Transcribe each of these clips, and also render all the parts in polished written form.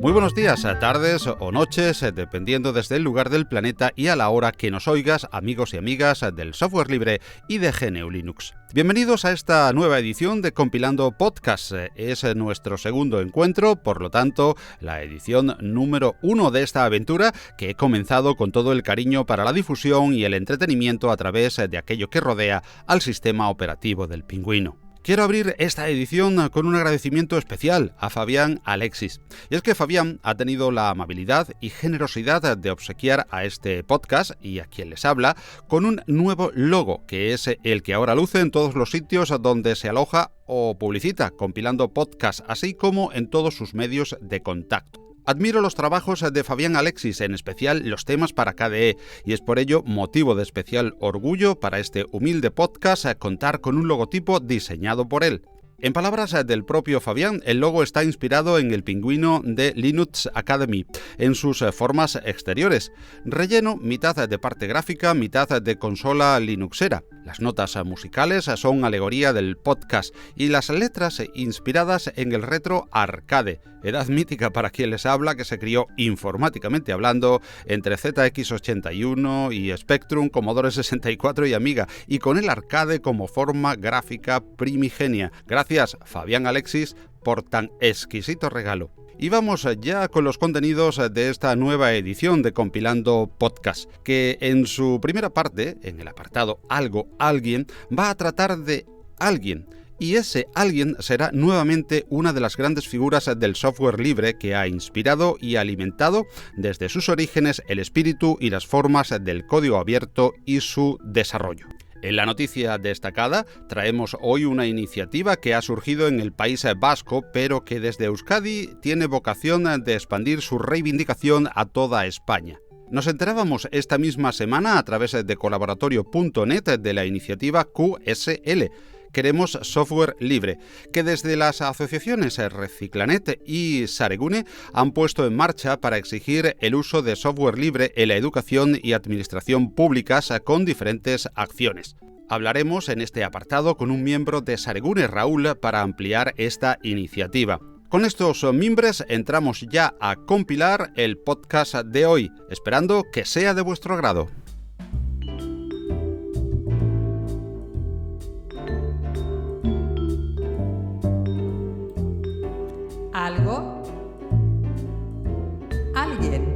Muy buenos días, tardes o noches, dependiendo desde el lugar del planeta y a la hora que nos oigas, amigos y amigas del software libre y de GNU Linux. Bienvenidos a esta nueva edición de Compilando Podcast. Es nuestro segundo encuentro, por lo tanto, la edición número 1 de esta aventura que he comenzado con todo el cariño para la difusión y el entretenimiento a través de aquello que rodea al sistema operativo del Pingüino. Quiero abrir esta edición con un agradecimiento especial a Fabián Alexis. Y es que Fabián ha tenido la amabilidad y generosidad de obsequiar a este podcast y a quien les habla con un nuevo logo, que es el que ahora luce en todos los sitios donde se aloja o publicita Compilando Podcast, así como en todos sus medios de contacto. Admiro los trabajos de Fabián Alexis, en especial los temas para KDE, y es por ello motivo de especial orgullo para este humilde podcast contar con un logotipo diseñado por él. En palabras del propio Fabián, el logo está inspirado en el pingüino de Linux Academy, en sus formas exteriores. Relleno, mitad de parte gráfica, mitad de consola linuxera. Las notas musicales son alegoría del podcast y las letras inspiradas en el retro arcade, edad mítica para quien les habla, que se crió informáticamente hablando entre ZX81 y Spectrum, Commodore 64 y Amiga, y con el arcade como forma gráfica primigenia. Gracias, Fabián Alexis, por tan exquisito regalo. Y vamos ya con los contenidos de esta nueva edición de Compilando Podcast, que en su primera parte, en el apartado Algo, Alguien, va a tratar de alguien. Y ese alguien será nuevamente una de las grandes figuras del software libre que ha inspirado y alimentado desde sus orígenes el espíritu y las formas del código abierto y su desarrollo. En la noticia destacada traemos hoy una iniciativa que ha surgido en el País Vasco, pero que desde Euskadi tiene vocación de expandir su reivindicación a toda España. Nos enterábamos esta misma semana a través de colaboratorio.net de la iniciativa QSL. Queremos software libre, que desde las asociaciones Reciclanet y Saregune han puesto en marcha para exigir el uso de software libre en la educación y administración públicas con diferentes acciones. Hablaremos en este apartado con un miembro de Saregune, Raúl, para ampliar esta iniciativa. Con estos mimbres entramos ya a compilar el podcast de hoy, esperando que sea de vuestro agrado. Algo, alguien.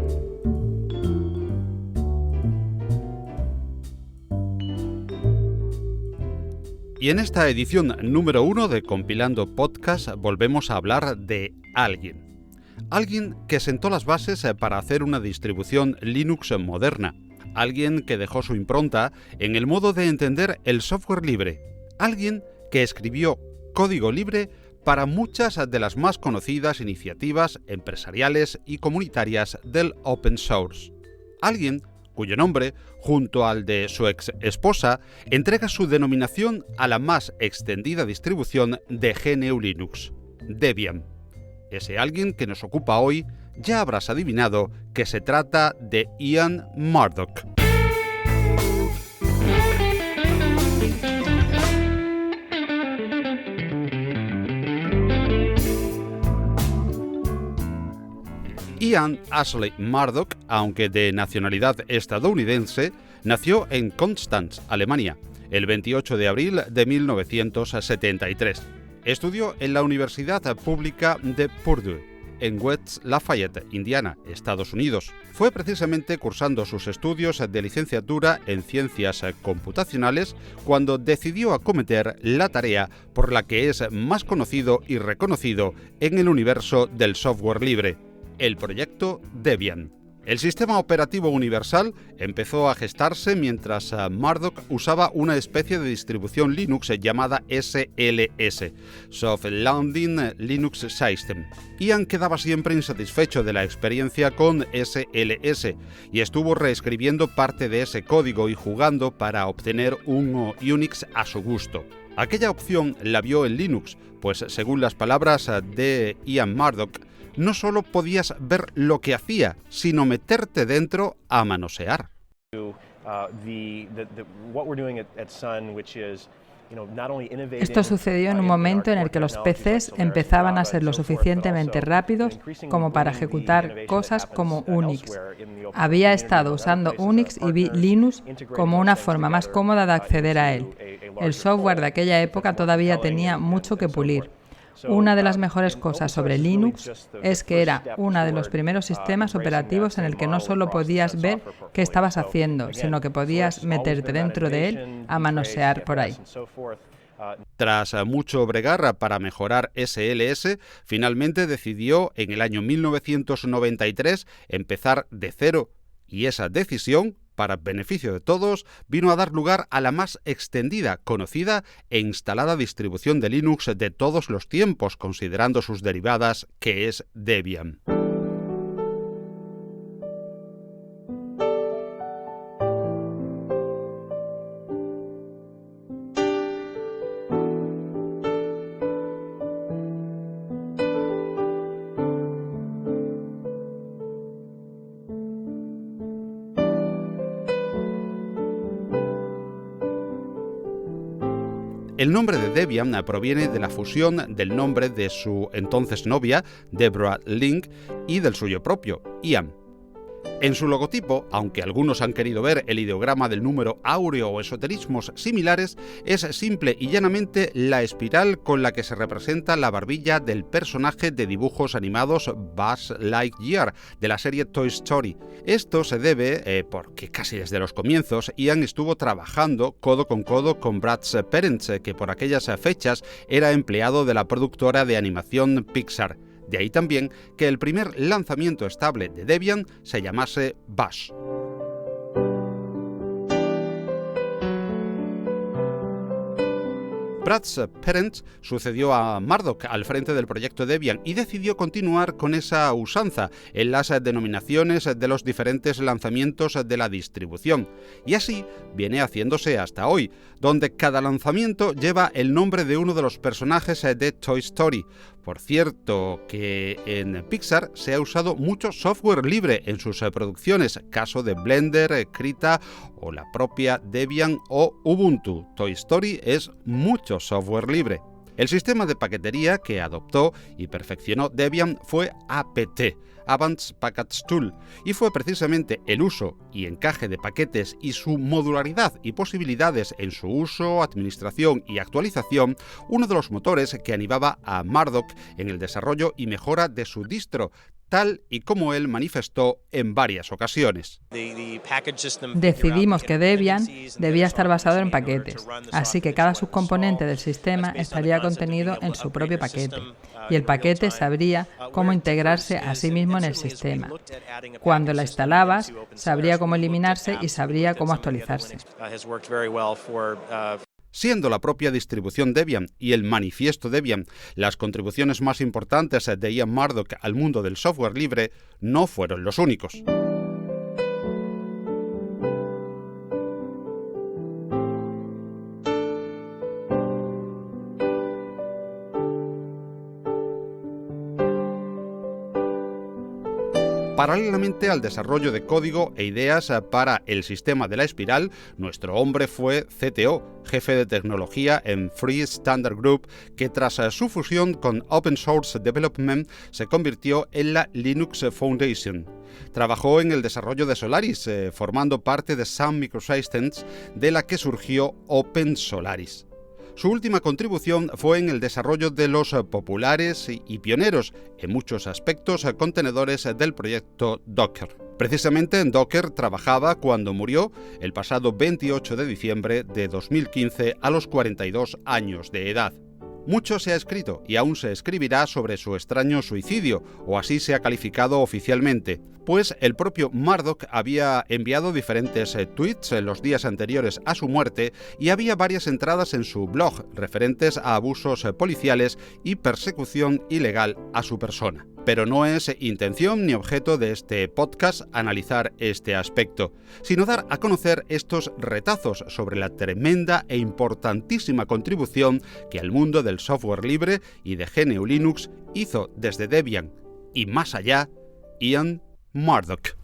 Y en esta edición número 1 de Compilando Podcast volvemos a hablar de alguien. Alguien que sentó las bases para hacer una distribución Linux moderna. Alguien que dejó su impronta en el modo de entender el software libre. Alguien que escribió código libre para muchas de las más conocidas iniciativas empresariales y comunitarias del open source. Alguien cuyo nombre, junto al de su ex esposa, entrega su denominación a la más extendida distribución de GNU Linux, Debian. Ese alguien que nos ocupa hoy, ya habrás adivinado que se trata de Ian Murdock. Ian Ashley Murdock, aunque de nacionalidad estadounidense, nació en Konstanz, Alemania, el 28 de abril de 1973. Estudió en la Universidad Pública de Purdue, en West Lafayette, Indiana, Estados Unidos. Fue precisamente cursando sus estudios de licenciatura en Ciencias Computacionales cuando decidió acometer la tarea por la que es más conocido y reconocido en el universo del software libre, el proyecto Debian. El sistema operativo universal empezó a gestarse mientras Murdoch usaba una especie de distribución Linux llamada SLS, Soft Landing Linux System. Ian quedaba siempre insatisfecho de la experiencia con SLS y estuvo reescribiendo parte de ese código y jugando para obtener un Unix a su gusto. Aquella opción la vio en Linux, pues según las palabras de Ian Murdoch, no solo podías ver lo que hacía, sino meterte dentro a manosear. Esto sucedió en un momento en el que los PCs empezaban a ser lo suficientemente rápidos como para ejecutar cosas como Unix. Había estado usando Unix y vi Linux como una forma más cómoda de acceder a él. El software de aquella época todavía tenía mucho que pulir. Una de las mejores cosas sobre Linux es que era uno de los primeros sistemas operativos en el que no solo podías ver qué estabas haciendo, sino que podías meterte dentro de él a manosear por ahí. Tras mucho bregar para mejorar SLS, finalmente decidió en el año 1993 empezar de cero, y esa decisión, para beneficio de todos, vino a dar lugar a la más extendida, conocida e instalada distribución de Linux de todos los tiempos, considerando sus derivadas, que es Debian. El nombre de Debian proviene de la fusión del nombre de su entonces novia, Deborah Link, y del suyo propio, Ian. En su logotipo, aunque algunos han querido ver el ideograma del número áureo o esoterismos similares, es simple y llanamente la espiral con la que se representa la barbilla del personaje de dibujos animados Buzz Lightyear de la serie Toy Story. Esto se debe porque casi desde los comienzos Ian estuvo trabajando codo con Brad Perens, que por aquellas fechas era empleado de la productora de animación Pixar. De ahí también que el primer lanzamiento estable de Debian se llamase Bash. Brad Perens sucedió a Murdoch al frente del proyecto Debian y decidió continuar con esa usanza en las denominaciones de los diferentes lanzamientos de la distribución. Y así viene haciéndose hasta hoy, donde cada lanzamiento lleva el nombre de uno de los personajes de Toy Story. Por cierto, que en Pixar se ha usado mucho software libre en sus producciones, caso de Blender, Krita o la propia Debian o Ubuntu. Toy Story es mucho software libre. El sistema de paquetería que adoptó y perfeccionó Debian fue APT, Advanced Package Tool, y fue precisamente el uso y encaje de paquetes y su modularidad y posibilidades en su uso, administración y actualización uno de los motores que animaba a Murdoch en el desarrollo y mejora de su distro, tal y como él manifestó en varias ocasiones. Decidimos que Debian debía estar basado en paquetes, así que cada subcomponente del sistema estaría contenido en su propio paquete, y el paquete sabría cómo integrarse a sí mismo en el sistema. Cuando la instalabas, sabría cómo eliminarse y sabría cómo actualizarse. Siendo la propia distribución Debian y el manifiesto Debian las contribuciones más importantes de Ian Murdoch al mundo del software libre, no fueron los únicos. Paralelamente al desarrollo de código e ideas para el sistema de la espiral, nuestro hombre fue CTO, jefe de tecnología en Free Standard Group, que tras su fusión con Open Source Development se convirtió en la Linux Foundation. Trabajó en el desarrollo de Solaris, formando parte de Sun Microsystems, de la que surgió Open Solaris. Su última contribución fue en el desarrollo de los populares y pioneros, en muchos aspectos, contenedores del proyecto Docker. Precisamente en Docker trabajaba cuando murió el pasado 28 de diciembre de 2015 a los 42 años de edad. Mucho se ha escrito y aún se escribirá sobre su extraño suicidio, o así se ha calificado oficialmente, pues el propio Murdoch había enviado diferentes tweets en los días anteriores a su muerte y había varias entradas en su blog referentes a abusos policiales y persecución ilegal a su persona. Pero no es intención ni objeto de este podcast analizar este aspecto, sino dar a conocer estos retazos sobre la tremenda e importantísima contribución que al mundo del software libre y de GNU Linux hizo desde Debian y más allá Ian Murdoch.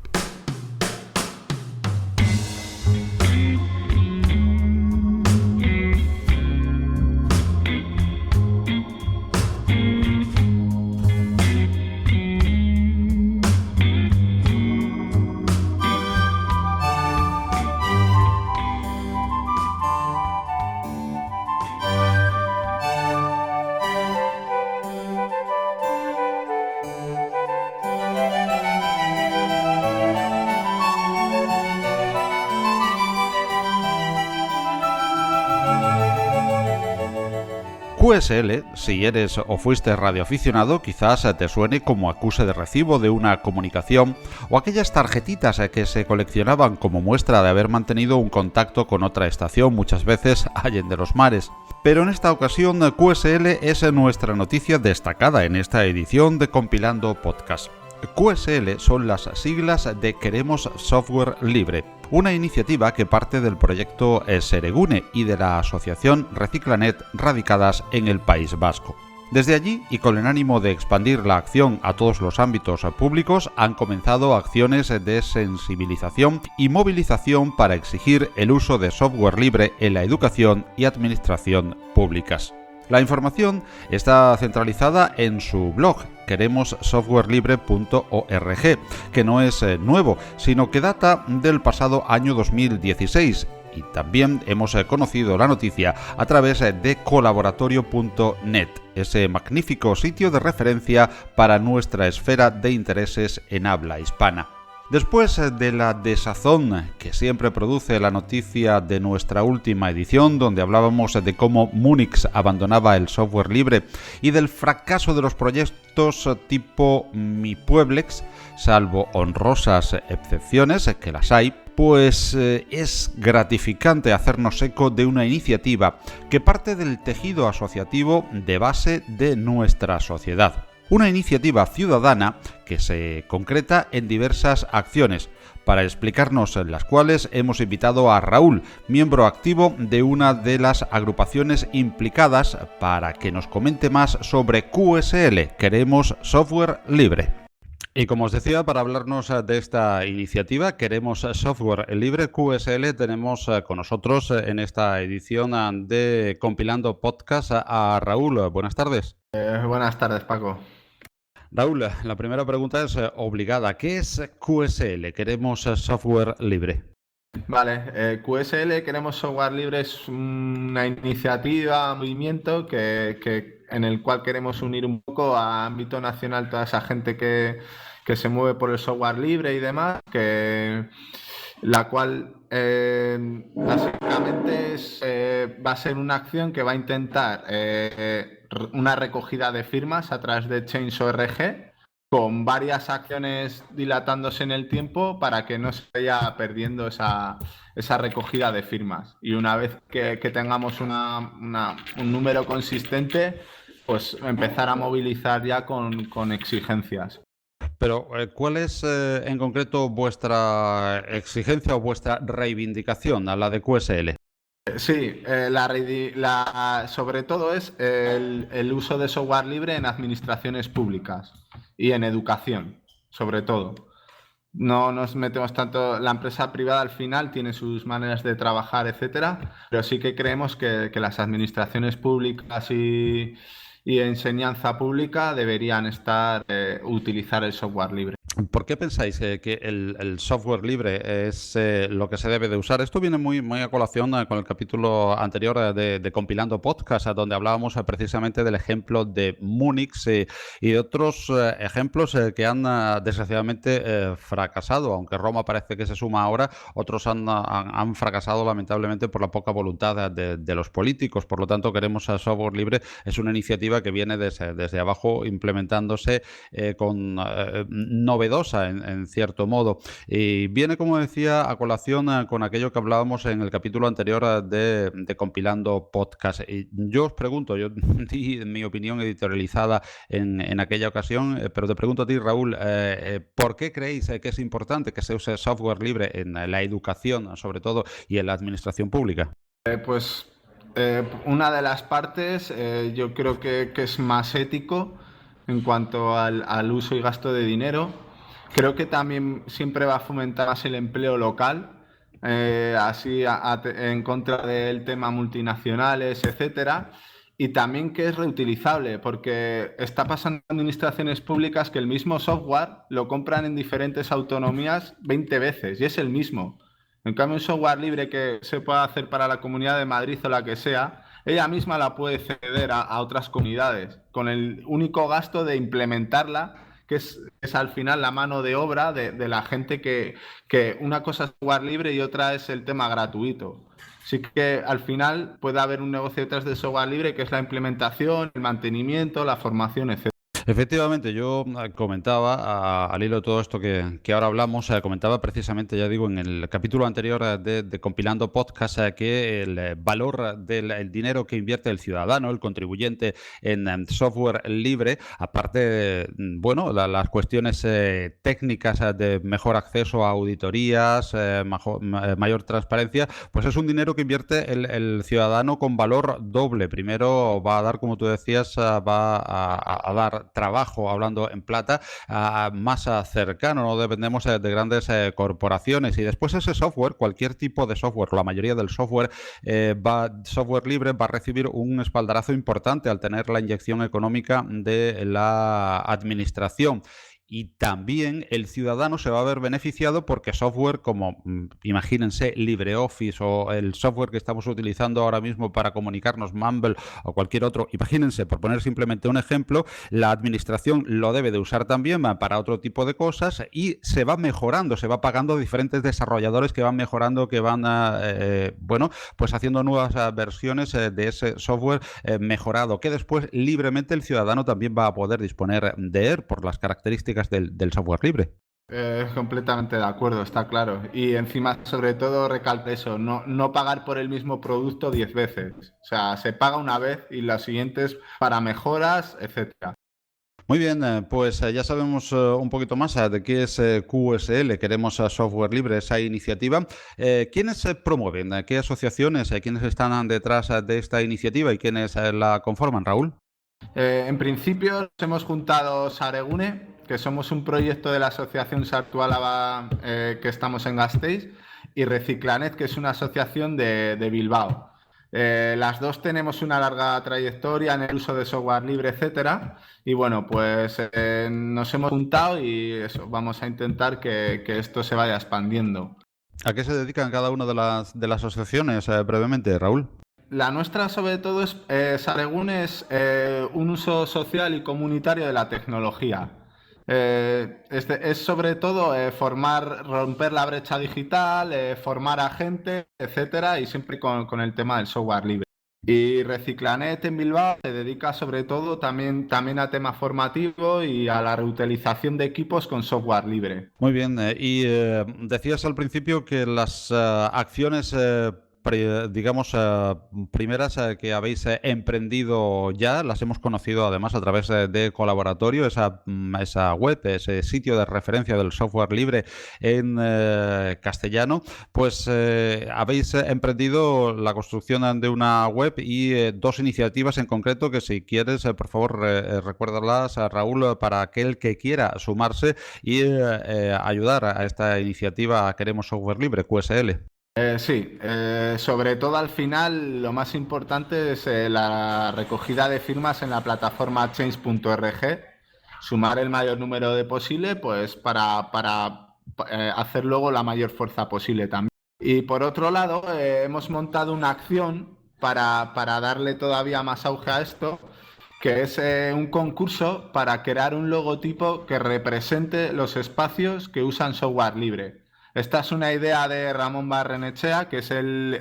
QSL, si eres o fuiste radioaficionado, quizás te suene como acuse de recibo de una comunicación o aquellas tarjetitas que se coleccionaban como muestra de haber mantenido un contacto con otra estación, muchas veces allende los mares. Pero en esta ocasión QSL es nuestra noticia destacada en esta edición de Compilando Podcast. QSL son las siglas de Queremos Software Libre, una iniciativa que parte del proyecto Seregune y de la asociación Reciclanet radicadas en el País Vasco. Desde allí, y con el ánimo de expandir la acción a todos los ámbitos públicos, han comenzado acciones de sensibilización y movilización para exigir el uso de software libre en la educación y administración públicas. La información está centralizada en su blog, queremossoftwarelibre.org, que no es nuevo, sino que data del pasado año 2016. Y también hemos conocido la noticia a través de colaboratorio.net, ese magnífico sitio de referencia para nuestra esfera de intereses en habla hispana. Después de la desazón que siempre produce la noticia de nuestra última edición, donde hablábamos de cómo Munix abandonaba el software libre y del fracaso de los proyectos tipo MiPueblex, salvo honrosas excepciones, que las hay, pues es gratificante hacernos eco de una iniciativa que parte del tejido asociativo de base de nuestra sociedad. Una iniciativa ciudadana que se concreta en diversas acciones, para explicarnos las cuales hemos invitado a Raúl, miembro activo de una de las agrupaciones implicadas, para que nos comente más sobre QSL, Queremos Software Libre. Y como os decía, para hablarnos de esta iniciativa, Queremos Software Libre, QSL, tenemos con nosotros en esta edición de Compilando Podcast a Raúl. Buenas tardes. Buenas tardes, Paco. Raúl, la primera pregunta es obligada. ¿Qué es QSL, Queremos Software Libre? Vale, QSL, Queremos Software Libre, es una iniciativa, un movimiento en el cual queremos unir un poco a ámbito nacional toda esa gente que se mueve por el software libre y demás, la cual básicamente va a ser una acción que va a intentar una recogida de firmas a través de Change.org, con varias acciones dilatándose en el tiempo para que no se vaya perdiendo esa recogida de firmas. Y una vez que tengamos un número consistente, pues empezar a movilizar ya con exigencias. Pero, ¿cuál es en concreto vuestra exigencia o vuestra reivindicación a la de QSL? Sí, sobre todo es el uso de software libre en administraciones públicas y en educación, sobre todo. No nos metemos tanto, la empresa privada al final tiene sus maneras de trabajar, etcétera, pero sí que creemos que las administraciones públicas y enseñanza pública deberían utilizar el software libre. ¿Por qué pensáis que el software libre es lo que se debe de usar? Esto viene muy, muy a colación con el capítulo anterior de Compilando Podcast, donde hablábamos precisamente del ejemplo de Munix y de otros ejemplos que han desgraciadamente fracasado. Aunque Roma parece que se suma ahora, otros han fracasado lamentablemente por la poca voluntad de los políticos. Por lo tanto, queremos software libre. Es una iniciativa que viene desde abajo implementándose con novedosa en cierto modo, y viene, como decía, a colación con aquello que hablábamos en el capítulo anterior de Compilando Podcast. Y yo os pregunto, yo di mi opinión editorializada en aquella ocasión, pero te pregunto a ti, Raúl, ¿por qué creéis que es importante que se use software libre en la educación, sobre todo, y en la administración pública? Una de las partes yo creo que es más ético en cuanto al uso y gasto de dinero. Creo que también siempre va a fomentar más el empleo local, en contra del tema multinacionales, etcétera. Y también que es reutilizable, porque está pasando en administraciones públicas que el mismo software lo compran en diferentes autonomías 20 veces y es el mismo. En cambio, un software libre que se pueda hacer para la Comunidad de Madrid o la que sea, ella misma la puede ceder a otras comunidades, con el único gasto de implementarla, que es al final la mano de obra de la gente que una cosa es software libre y otra es el tema gratuito. Sí que al final puede haber un negocio detrás del software libre, que es la implementación, el mantenimiento, la formación, etc. Efectivamente, yo comentaba, al hilo de todo esto que ahora hablamos, comentaba precisamente, ya digo, en el capítulo anterior de Compilando Podcast, que el valor del dinero que invierte el ciudadano, el contribuyente en software libre, aparte de, bueno, las cuestiones técnicas de mejor acceso a auditorías, mayor transparencia, pues es un dinero que invierte el ciudadano con valor doble. Primero va a dar, como tú decías, va a dar trabajo, hablando en plata, más cercano, no dependemos de grandes corporaciones, y después ese software, cualquier tipo de software, la mayoría del software, software libre, va a recibir un espaldarazo importante al tener la inyección económica de la administración. Y también el ciudadano se va a ver beneficiado porque software como, imagínense, LibreOffice o el software que estamos utilizando ahora mismo para comunicarnos, Mumble o cualquier otro, imagínense, por poner simplemente un ejemplo, la administración lo debe de usar también para otro tipo de cosas, y se va mejorando, se va pagando diferentes desarrolladores que van mejorando, que van, bueno, pues haciendo nuevas versiones de ese software mejorado, que después libremente el ciudadano también va a poder disponer de él por las características del software libre. Completamente de acuerdo, está claro. Y encima, sobre todo, recalco eso, no pagar por el mismo producto 10 veces. O sea, se paga una vez y las siguientes para mejoras, etcétera. Muy bien, pues ya sabemos un poquito más de qué es QSL, queremos software libre, esa iniciativa. ¿Quiénes promueven? ¿Qué asociaciones? ¿Quiénes están detrás de esta iniciativa y quiénes la conforman, Raúl? En principio nos hemos juntado Saregune, que somos un proyecto de la asociación Sartuálava, que estamos en Gasteiz, y Reciclanet, que es una asociación de Bilbao. Las dos tenemos una larga trayectoria en el uso de software libre, etcétera, y bueno, pues nos hemos juntado y eso, vamos a intentar que esto se vaya expandiendo. ¿A qué se dedican cada una de las asociaciones, brevemente, Raúl? La nuestra, sobre todo, Saregune es un uso social y comunitario de la tecnología. Es sobre todo romper la brecha digital, formar a gente, etcétera, y siempre con el tema del software libre. Y Reciclanet en Bilbao se dedica sobre todo también a tema formativo y a la reutilización de equipos con software libre. Muy bien, y decías al principio que las acciones digamos, primeras que habéis emprendido ya, las hemos conocido además a través de Colaboratorio, esa web, ese sitio de referencia del software libre en castellano, pues habéis emprendido la construcción de una web y dos iniciativas en concreto que, si quieres, por favor, recuérdalas, Raúl, para aquel que quiera sumarse y ayudar a esta iniciativa Queremos Software Libre, QSL. Sí, sobre todo al final lo más importante es la recogida de firmas en la plataforma change.org. sumar el mayor número de posible, pues para hacer luego la mayor fuerza posible también. Y por otro lado, hemos montado una acción para darle todavía más auge a esto, que es un concurso para crear un logotipo que represente los espacios que usan software libre. Esta es una idea de Ramón Barrenechea, que es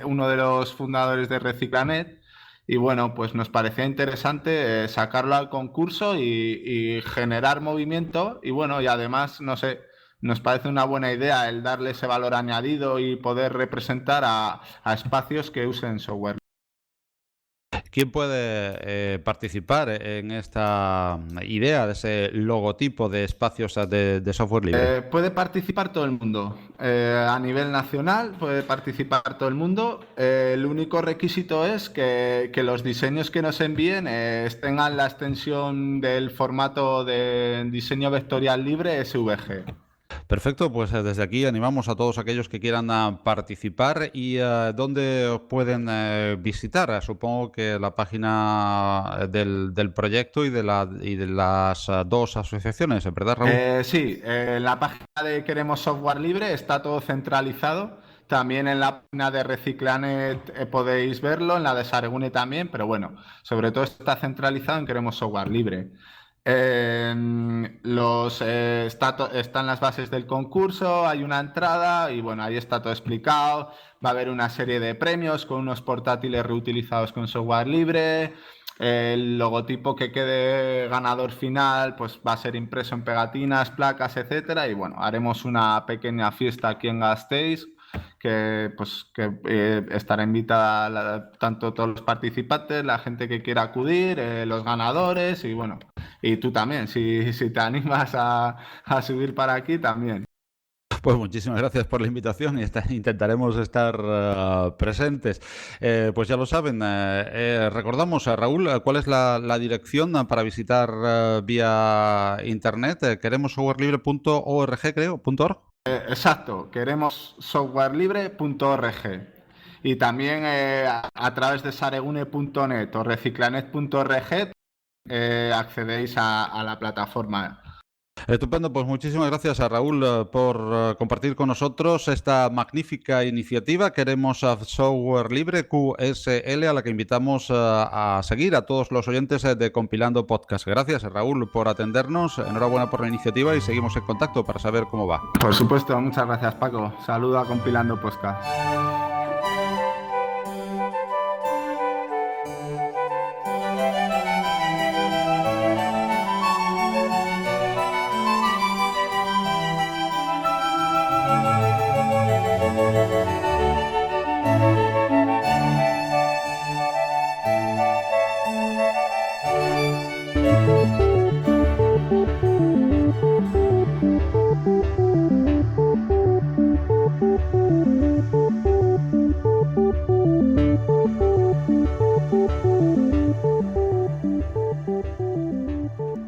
uno de los fundadores de Reciclanet, y bueno, pues nos parecía interesante sacarlo al concurso y generar movimiento, y bueno, y además, no sé, nos parece una buena idea el darle ese valor añadido y poder representar a espacios que usen software. ¿Quién puede participar en esta idea de ese logotipo de espacios de software libre? Puede participar todo el mundo. A nivel nacional puede participar todo el mundo. El único requisito es que los diseños que nos envíen tengan la extensión del formato de diseño vectorial libre SVG. Perfecto, pues desde aquí animamos a todos aquellos que quieran participar. ¿Y dónde pueden visitar? Supongo que la página del proyecto y de las dos asociaciones, ¿verdad, Raúl? Sí, en la página de Queremos Software Libre está todo centralizado. También en la página de Reciclanet podéis verlo, en la de Saregune también, pero bueno, sobre todo está centralizado en Queremos Software Libre. Están las bases del concurso, hay una entrada y bueno, ahí está todo explicado. Va a haber una serie de premios con unos portátiles reutilizados con software libre. El logotipo que quede ganador final pues va a ser impreso en pegatinas, placas, etcétera. Y bueno, haremos una pequeña fiesta aquí en Gasteiz que estará invitada tanto todos los participantes, la gente que quiera acudir, los ganadores y bueno, y tú también, si te animas a subir para aquí también. Pues muchísimas gracias por la invitación y intentaremos estar presentes. Pues ya lo saben, recordamos, Raúl, ¿cuál es la dirección para visitar vía internet? Queremos softwarelibre.org, creo, .org. Exacto, queremos softwarelibre.org y también a través de saregune.net o reciclanet.org accedéis a la plataforma. Estupendo, pues muchísimas gracias a Raúl por compartir con nosotros esta magnífica iniciativa. Queremos Software Libre QSL, a la que invitamos a seguir a todos los oyentes de Compilando Podcast. Gracias, Raúl, por atendernos. Enhorabuena por la iniciativa y seguimos en contacto para saber cómo va. Por supuesto, muchas gracias, Paco. Saludo a Compilando Podcast.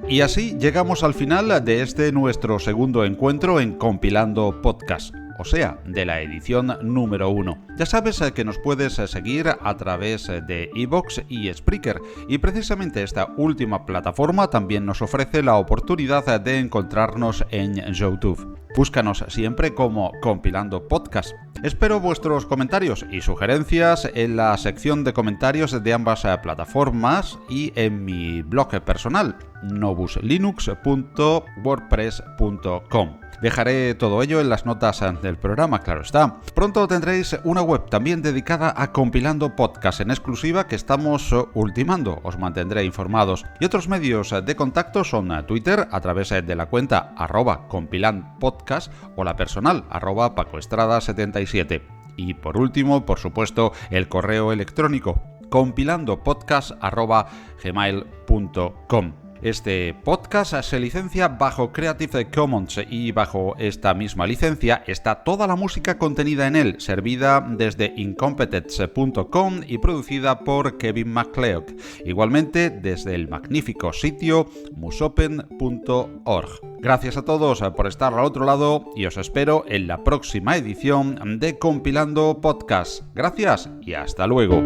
Y así llegamos al final de este nuestro segundo encuentro en Compilando Podcast, o sea, de la edición número 1. Ya sabes que nos puedes seguir a través de iVoox y Spreaker, y precisamente esta última plataforma también nos ofrece la oportunidad de encontrarnos en YouTube. Búscanos siempre como Compilando Podcast. Espero vuestros comentarios y sugerencias en la sección de comentarios de ambas plataformas y en mi blog personal, novuslinux.wordpress.com. Dejaré todo ello en las notas del programa, claro está. Pronto tendréis una web también dedicada a Compilando Podcast en exclusiva que estamos ultimando. Os mantendré informados. Y otros medios de contacto son Twitter a través de la cuenta @compilandpodcast o la personal @pacoestrada77. Y por último, por supuesto, el correo electrónico compilandopodcast@gmail.com. Este podcast se licencia bajo Creative Commons y bajo esta misma licencia está toda la música contenida en él, servida desde incompetence.com y producida por Kevin MacLeod. Igualmente desde el magnífico sitio musopen.org. Gracias a todos por estar al otro lado y os espero en la próxima edición de Compilando Podcast. Gracias y hasta luego.